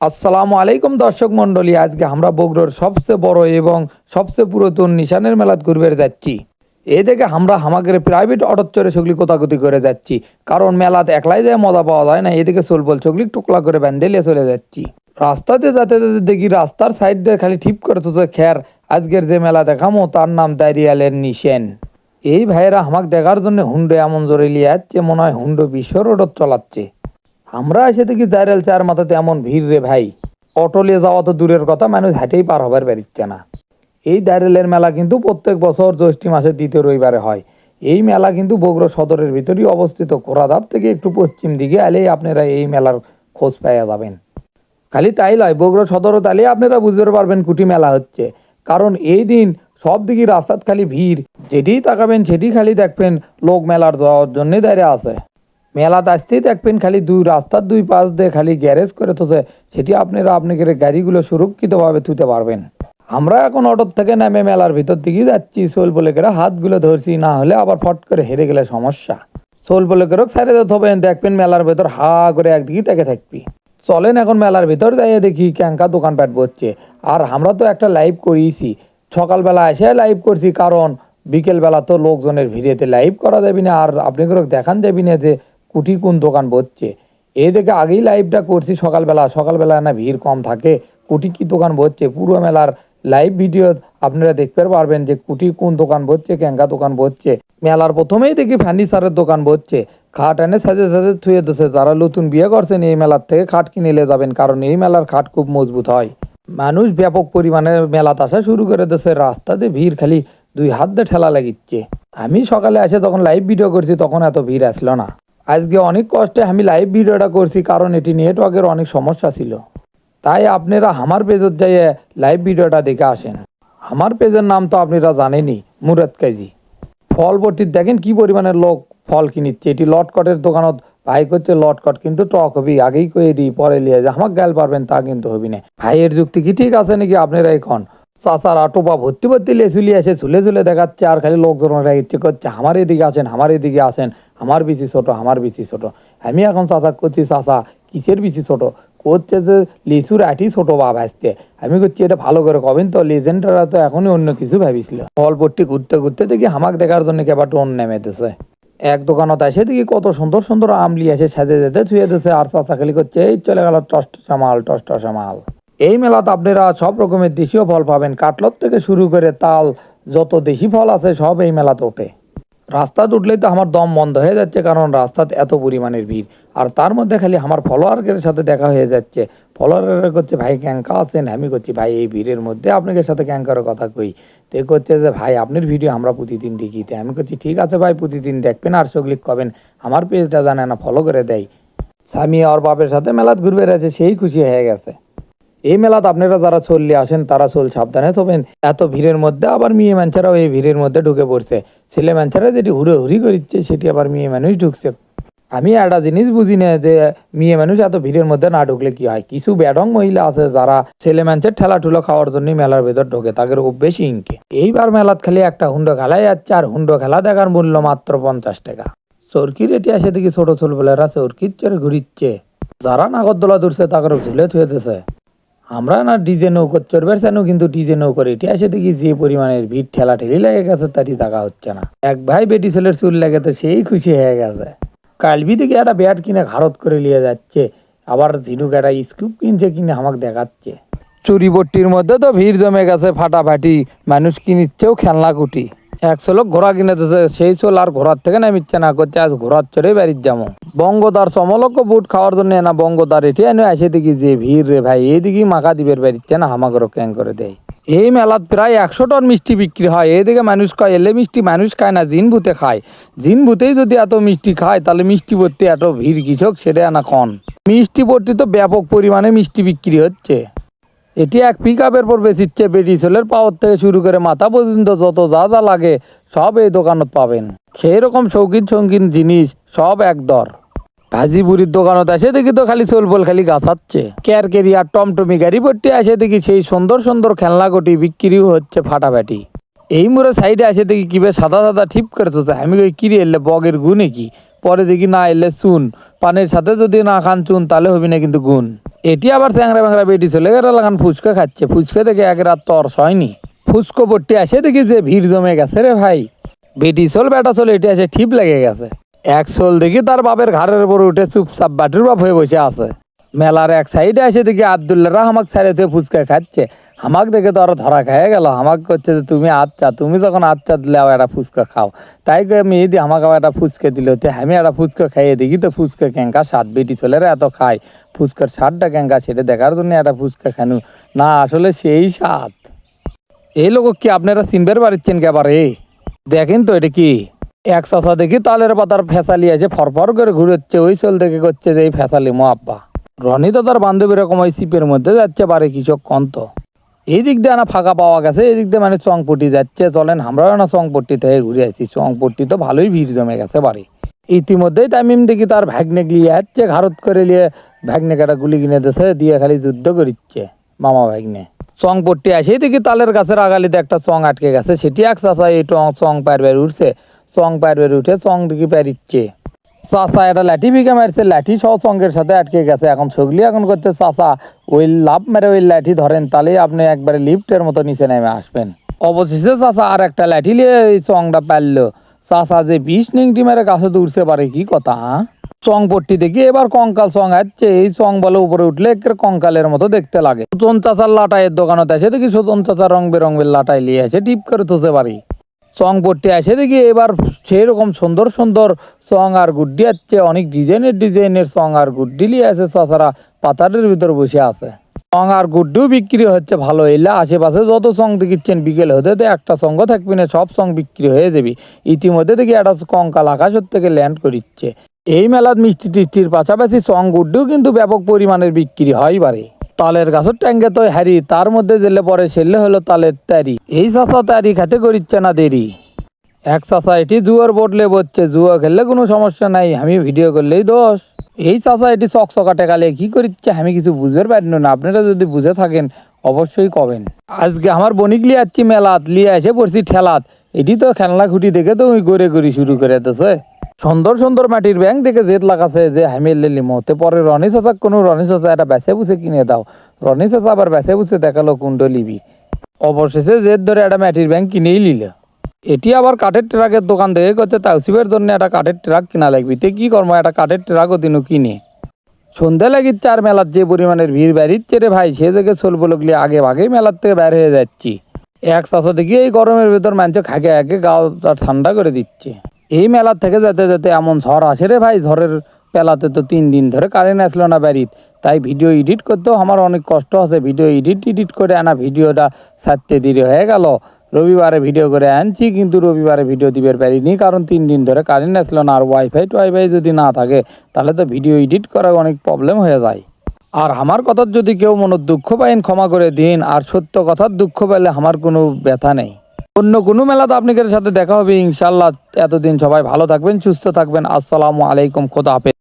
আসসালামু আলাইকুম দর্শক মন্ডলী, আজকে আমরা বগুড়ার সবচেয়ে বড় এবং সবচেয়ে পুরাতন নিশানের মেলাত ঘুরবে যাচ্ছি। এই দেখে আমরা আমাদের প্রাইভেট অটোর চড়ে ছগলি কোতাকুতি করে যাচ্ছি, কারণ মেলাত একলাই যায় মজা পাওয়া যায় না। এদিকে চলবল ছগলি টুকলা করে ব্যান্ডেলিয়ে চলে যাচ্ছি। রাস্তাতে যেতে যেতে দেখি রাস্তার সাইড দিয়ে খালি ঠিক করে তো খ্যার আজকের যে মেলা দেখামো তার নাম দাঁড়িয়ালের নিশেন। এই ভাইয়েরা আমাকে দেখার জন্য হুন্ডো এমন জোরে লিয়ে যাচ্ছে, মনে হয় হুন্ডো বিশ্ব রোডত চলাচ্ছে। আমরা এসে দেখি জাইরাল চার মাথাতে এমন ভিড় রে ভাই, অটো নিয়ে যাওয়া তো দূরের কথা, মানুষ হাঁটেই পার হবার পারিচ্ছে না। এই দাইরেলের মেলা কিন্তু প্রত্যেক বছর জ্যৈষ্ঠ মাসের দ্বিতীয় রবিবারে হয়। এই মেলা কিন্তু বগুড়া সদরের ভিতরেই অবস্থিত। কোরাদাব থেকে একটু পশ্চিম দিকে এলেই আপনারা এই মেলার খোঁজ পাইয়া যাবেন। খালি তাই নয়, বগুড়া সদরও তাহলে আপনারা বুঝতে পারবেন কুটি মেলা হচ্ছে, কারণ এই দিন সব দিকে রাস্তাত খালি ভিড়। যেটি তাকাবেন সেটি খালি দেখবেন লোক মেলার যাওয়ার জন্যই দাঁড়িয়ে আছে। মেলাত আসতেই দেখবেন খালি রাস্তার দুই পাশ দিয়ে খালি গ্যারেজ করে তোছে, সেটি আপনারা আপনাদের গাড়িগুলো সুরক্ষিতভাবে তুলতে পারবেন। আমরা এখন অটোর থেকে নেমে মেলার ভিতর দিকে যাচ্ছি। সোল বলে করে হাতগুলো ধরছি, না হলে আবার ফট করে হেরে গেলে সমস্যা। সোল বলে করে সাইডে যেতে হবে, দেখবেন মেলার ভেতর হা করে একদিকে তাকে থাকবি। চলেন এখন মেলার ভিতর যাইয়ে দেখি ক্যাঙ্কা দোকানপাট বসছে। আর আমরা তো একটা লাইভ করিয়েছি, সকালবেলা এসে লাইভ করছি, কারণ বিকেলবেলা তো লোকজনের ভিড়েতে লাইভ করা যাবি না, আর আপনি করে দেখান যাবি না যে কুটি কোন দোকান বসছে। এই দেখে আগেই লাইভটা করছি সকালবেলা, সকালবেলা না ভিড় কম থাকে, কুটি কি দোকান বসছে পুরো মেলার লাইভ ভিডিও আপনারা দেখতে পারবেন যে কুটি কোন দোকান বসছে, ক্যাঙ্কা দোকান বসছে। মেলার প্রথমেই দেখি ফার্নিচারের দোকান বসছে, খাট এনে সাজে সাজে থুয়ে দিচ্ছে। যারা নতুন বিয়ে করছেন এই মেলার থেকে খাট কিনে নিয়ে যাবেন, কারণ এই মেলার খাট খুব মজবুত হয়। মানুষ ব্যাপক পরিমাণে মেলাতে আসা শুরু করে দিচ্ছে, রাস্তাতে ভিড় খালি দুই হাত দিয়ে ঠেলা লাগিচ্ছে। আমি সকালে এসে তখন লাইভ ভিডিও করছি, তখন এত ভিড় আসলো না। আজকে অনেক কষ্টে আমি লাইভ ভিডিওটা করছি, কারণ এটি নেটওয়ার্কের অনেক সমস্যা ছিল। তাই আপনারা আমার পেজত যাইয়ে লাইভ ভিডিওটা দেখে আসেন। আমার পেজের নাম তো আপনারা জানেনই, মুরাদ কাজী। ফল ভর্তির দেখেন কি পরিমাণের লোক ফল কিনিচ্ছে। এটি লটকটের দোকানত ভাই করছে লটকট কিন্তু টক হবি, আগেই কয়ে দিই পরে লিয়ে যে আমাকে গাল পারবেন তা কিন্তু হবি না। ভাইয়ের যুক্তি কি ঠিক আছে নাকি আপনারা এখন? চাচার আটোপা ভর্তি ভর্তি লেচুলি এসে ঝুলে ঝুলে দেখাচ্ছে, আর খালি লোকজনরা ইচ্ছে করছে আমার এদিকে আসেন, আমার এদিকে আসেন, আমার বেশি ছোট, আমার বেশি ছোট। আমি এখন চাচা করছি, চাচা কিসের বেশি ছোট? করছে যে লিচুর আটি ছোট বা ভাসতে। আমি করছি এটা ভালো করে কবেন তো, লেজেন্ডরা তো এখনই অন্য কিছু ভাবিছিল। ফল ভর্তি ঘুরতে ঘুরতে দেখি হামাক দেখার জন্য কেবার টোন নেমেতেছে। এক দোকানত এসে দেখি কত সুন্দর সুন্দর আমলি এসে সাজে যেতে ছুঁয়ে দিতেছে, আর চাচা খালি করছে এই চলে গেল টসটসা মাল, টসটসা মাল। এই মেলাতে আপনারা সব রকমের দেশীয় ফল পাবেন, কাটলত থেকে শুরু করে তাল, যত দেশি ফল আছে সব এই মেলাতে ওঠে। রাস্তাতে উঠলেই তো আমার দম বন্ধ হয়ে যাচ্ছে, কারণ রাস্তাতে এত পরিমাণের ভিড়। আর তার মধ্যে খালি আমার ফলোয়ারের সাথে দেখা হয়ে যাচ্ছে। ফলোয়ারের করছে ভাই ক্যাঙ্কা আছেন, আমি করছি ভাই এই ভিড়ের মধ্যে আপনাদের সাথে ক্যাঙ্কার কথা কই। তে করছে যে ভাই আপনার ভিডিও আমরা প্রতিদিন দেখি। আমি করছি ঠিক আছে ভাই, প্রতিদিন দেখবেন আর ক্লিক করবেন, আমার পেজটা জানে না ফলো করে দেয়। স্বামী আর বাপের সাথে মেলাত ঘুরবে রয়েছে, সেই খুশি হয়ে গেছে। এই মেলাতে আপনারা যারা চললে আসেন তারা চল সাবধানে থাকবেন। এত ভিড়ের মধ্যে আবার মেয়ে মানুষেরাও এই ভিড়ের মধ্যে ঢুকে পড়ছে। ছেলে মানুষেরা যেটি হুড়ো হুড়ি করিচ্ছে সেটি আবার মেয়ে মানুষ ঢুকছে। আমি একটা জিনিস বুঝি না যে মেয়ে মানুষ এত ভিড়ের মধ্যে না ঢুকলে কি হয়। কিছু ব্যাডং মহিলা আছে যারা ছেলে মানুষের ঠেলা ঠুলো খাওয়ার জন্য মেলার ভেতর ঢোকে, তাদের অভ্যেস ইনকে। এইবার মেলাত খালি একটা হুন্ডো খেলাই যাচ্ছে, আর হুন্ডো খেলা দেখার মূল্য মাত্র 50 টাকা। চরকির এটি আসে দেখি ছোট ছোটবেলারা চরকির চড়ে ঘুরিচ্ছে, যারা নাগরদোলা দূরছে তাদের ঝুলে থুয়েছে। আমরা না ডিজে নৌকো চড়বার চাইও, কিন্তু ডিজে নৌকোর এটি এসে দেখি যে পরিমাণের ভিড় ঠেলা ঠেলি লেগে গেছে তারই দেখা হচ্ছে না। এক ভাই বেটি ছেলের চুল লেগে তো সেই খুশি হয়ে গেছে। কালবি থেকে একটা ব্যাট কিনে ঘাড়ত করে নিয়ে যাচ্ছে, আবার ঝিনুক একটা স্কুপ কিনছে কিনে আমাকে দেখাচ্ছে। চুরিবট্টির মধ্যে তো ভিড় জমে গেছে ফাটাফাটি, মানুষ কিনিচ্ছেও খেলনা কুটি। এক লোক ঘোড়া কিনে দিতেছে, সেই চোল আর ঘোড়ার থেকে নামিচ্ছে না, করছে আজ ঘোড়ার চড়ে বাড়ির যাবো। বঙ্গদার সমলক্ষ বুট খাওয়ার জন্য না বঙ্গদার এটি এনে আসে দেখি যে ভিড় রে ভাই, এইদিকে মাখা দিবের বাড়িচ্ছে না হামাগরও ক্যাং করে দেয়। এই মেলাত প্রায় 100 টন মিষ্টি বিক্রি হয়। এদিকে মানুষ কয় এলে মিষ্টি মানুষ খায় না, জিন ভূতে খায়। জিন ভূতেই যদি এত মিষ্টি খায় তাহলে মিষ্টি ভর্তি এত ভিড় কৃষক সেটা না কন। মিষ্টি ভর্তি তো ব্যাপক পরিমাণে মিষ্টি বিক্রি হচ্ছে। এটি এক পিক আপের পর বেচিচ্ছে, বেটি ছেলের পাওয়ার থেকে শুরু করে মাথা পর্যন্ত যত যা যা লাগে সব এই দোকানত পাবেন। সেই রকম শৌখিন শৌখিন জিনিস সব এক দর। গাজীপুরের দোকানত আসে দেখি তো খালি চলবল খালি গাছাচ্ছে। ক্যারকেরি আর টমটমি গাড়ি ভর্তি আসে দেখি সেই সুন্দর সুন্দর খেলনা গটি বিক্রিও হচ্ছে ফাটাফাটি। এই মোড়ে সাইডে আসে দেখি কিভাবে সাদা সাদা ঠিক করে তো আমি ওই কিরে এলে বগের গুণে কি পরে দেখি না এলে চুন, পানির সাথে যদি না খান চুন তাহলে হবি না কিন্তু গুণ। এটি আবার চ্যাংরা ব্যাংরা বেটি চলে গেলে লাগান ফুচকা খাচ্ছে, ফুচকা দেখে এক রাত তর্স হয়নি। ফুচকো পট্টি আসে দেখি যে ভিড় জমে গেছে রে ভাই, বেটি চল বেটা চল এটি আসে ঠিপ লেগে গেছে। এক চল দেখি তার বাপের ঘাড়ের উপর উঠে চুপচাপ বাটির বাপ হয়ে বসে আছে। মেলার এক সাইডে এসে দেখি আবদুল্লাহরা হামাক ছাড়িয়ে ফুচকা খাচ্ছে, হামাক দেখে তো আরো ধরা খেয়ে গেল। হামাক করছে যে তুমি আচ্ছা, তুমি যখন আচ্ছা দিলে আবার একটা ফুচকা খাও, তাই করে মেয়ে দিয়ে আমাকে আবার একটা ফুচকা দিল, তো আমি একটা ফুচকা খাইয়ে দেখি তো ফুচকা ক্যাঙ্কা স্বাদ, বেটি ছেলেরা এত খায় ফুচকার স্বাদটা ক্যাঙ্কা সেটা দেখার জন্য একটা ফুচকা খানু না, আসলে সেই স্বাদ। এই লোক কি আপনারা চিনবার পারছেন কেবারে? দেখেন তো এটা কি, এক চাষা দেখি তালের পাতার ফেসালি আছে ফরফর করে ঘুরেচ্ছে, ওই চল দেখে করছে যে এই ফেসালি মো আব্বা। রনি তো তার বান্ধবী রকম ওই সিপের মধ্যে যাচ্ছে পারে কৃষক কন্ত। এই দিক দিয়ে না ফাঁকা পাওয়া গেছে, এই দিক দিয়ে মানে চংপট্টি যাচ্ছে, চলেন আমরাও না চংপট্টি থেকে ঘুরে আসি। চংপট্টি তো ভালোই ভিড় জমে গেছে বাড়ি। ইতিমধ্যেই তামিম দেখি তার ভাগ্নে গিয়ে যাচ্ছে, ঘারত করে নিয়ে ভাগ্নে কাটা গুলি কিনে দিছে, দিয়ে খালি যুদ্ধ করিচ্ছে মামা ভাগ্নে। চংপট্টি আসে দেখি তালের গাছের আগালিতে একটা চং আটকে গেছে, সেটি এক চাষা এই চং পায়ের বের উঠছে, চং পায়ের বের উঠে চং দিকে পেরিচ্ছে। চাষা একটা লাঠি ভিগে মারছে, লাঠি সহ চঙ্গের সাথে আটকে গেছে। এখন ছগলি এখন করছে চাষা ওই লাভ মেরে ওই লাঠি ধরেন, তাহলেই আপনি একবারে লিফটের মতো নিচে নেমে আসবেন। অবশেষে চাষা আর একটা লাঠি নিয়ে এই চংটা পারলো। চাষা যে 20 নিংটি মেরে গাছে উঠতে পারে, কি কথা। চং পট্টি দেখি এবার কঙ্কাল চং আসছে, এই চং বলে উপরে উঠলে একের কঙ্কালের মতো দেখতে লাগে। সুতন চাচার লাটাইয়ের দোকানত আছে দেখি সুতন চাচা রং বেরঙের লাটাই নিয়ে আসে, টিপ করে তুলতে পারি। চং পট্টি আসে দেখি এবার সেই রকম সুন্দর সুন্দর চং আর গুড্ডি আসছে, অনেক ডিজাইনের চং আর গুড্ডি নিয়ে আছে। চাচারা পাতারের ভিতর বসে আছে, চং আর গুড্ডিও বিক্রি হচ্ছে ভালো। এলা আশেপাশে যত চং দেখিচ্ছেন বিকেল হতে তো একটা সঙ্গ থাকবি না, সব চং বিক্রি হয়ে যাবি। ইতিমধ্যে দেখি একটা কঙ্কাল আকাশের থেকে ল্যান্ড করিচ্ছে। এই মেলাত মিষ্টি টিষ্টির পাশাপাশি চং গুড্ডিও কিন্তু ব্যাপক পরিমাণের বিক্রি হয় বারে। তালের গাছের ট্যাঙ্গে তো হারি, তার মধ্যে দিলে পরে সেলে হলো তালের তারি। এই চাষা তারি খেতে করিচ্ছে না দেরি। এক চাষা এটি জুয়ার বদলে বসছে, জুয়া খেললে কোনো সমস্যা নাই, আমি ভিডিও করলেই দোষ। এই চাষা এটি চকচকা টেকালে কি করিচ্ছে আমি কিছু বুঝতে পারি না, আপনারা যদি বুঝে থাকেন অবশ্যই কবেন। আজকে আমার বণিক লিয়ে যাচ্ছি মেলাত, লিয়ে এসে পড়ছি ঠেলাত। এটি তো খেলনা খুঁটি দেখে তো ওই গড়ে গড়ি শুরু করে দিতেছে। সুন্দর সুন্দর মাটির ব্যাংক দেখে জেদ লাগাছে যে আমি লেলি মতে। পরে রনি চাচা কোনো রনি চাচা এটা বেছে বুঝে কিনে দাও, রনি চাচা আবার বেছে বুঝে দেখালো কোনটা লিবি। অবশেষে জেদ ধরে একটা মাটির ব্যাংক কিনেই নিল। এটি আবার কাঠের ট্রাকের দোকান থেকে করছে, তাওসিফের জন্য একটা কাঠের ট্রাক কিনা লাগবে। তে কি করবো, একটা কাঠের ট্রাকও দিনও কিনে। সন্ধ্যা লাগিচ্ছে আর মেলার যে পরিমাণের ভিড় বেরিচ্ছে রে ভাই, সে থেকে চলবো লগলি আগে ভাগেই মেলার থেকে বের হয়ে যাচ্ছি। এক চাষা দেখি এই গরমের ভিতর মানুষ খাগে আগে গাও ঠান্ডা করে দিচ্ছে। এই মেলার থেকে যেতে যেতে এমন ঝড় আসে রে ভাই, ঝড়ের পেলাতে তো 3 দিন ধরে কারেন্ট আসলো না বাড়িতে। তাই ভিডিও এডিট করতেও আমার অনেক কষ্ট আছে, ভিডিও এডিট করে আনা ভিডিওটা ছাড়তে দেরি হয়ে গেল। রবিবারে ভিডিও করে আনছি কিন্তু রবিবারে ভিডিও দিবার পারিনি, কারণ 3 দিন ধরে কারেন্ট আসলো না। আর ওয়াইফাই যদি না থাকে তাহলে তো ভিডিও এডিট করা অনেক প্রবলেম হয়ে যায়। আর আমার কথার যদি কেউ মনে দুঃখ পাইন ক্ষমা করে দিন, আর সত্য কথার দুঃখ পেলে আমার কোনো ব্যথা নেই। অন্য কোনো মেলাতে আপনাদের সাথে দেখা হবে ইনশাল্লাহ। এতদিন সবাই ভালো থাকবেন, সুস্থ থাকবেন। আসসালামু আলাইকুম, খোদা হাফেজ।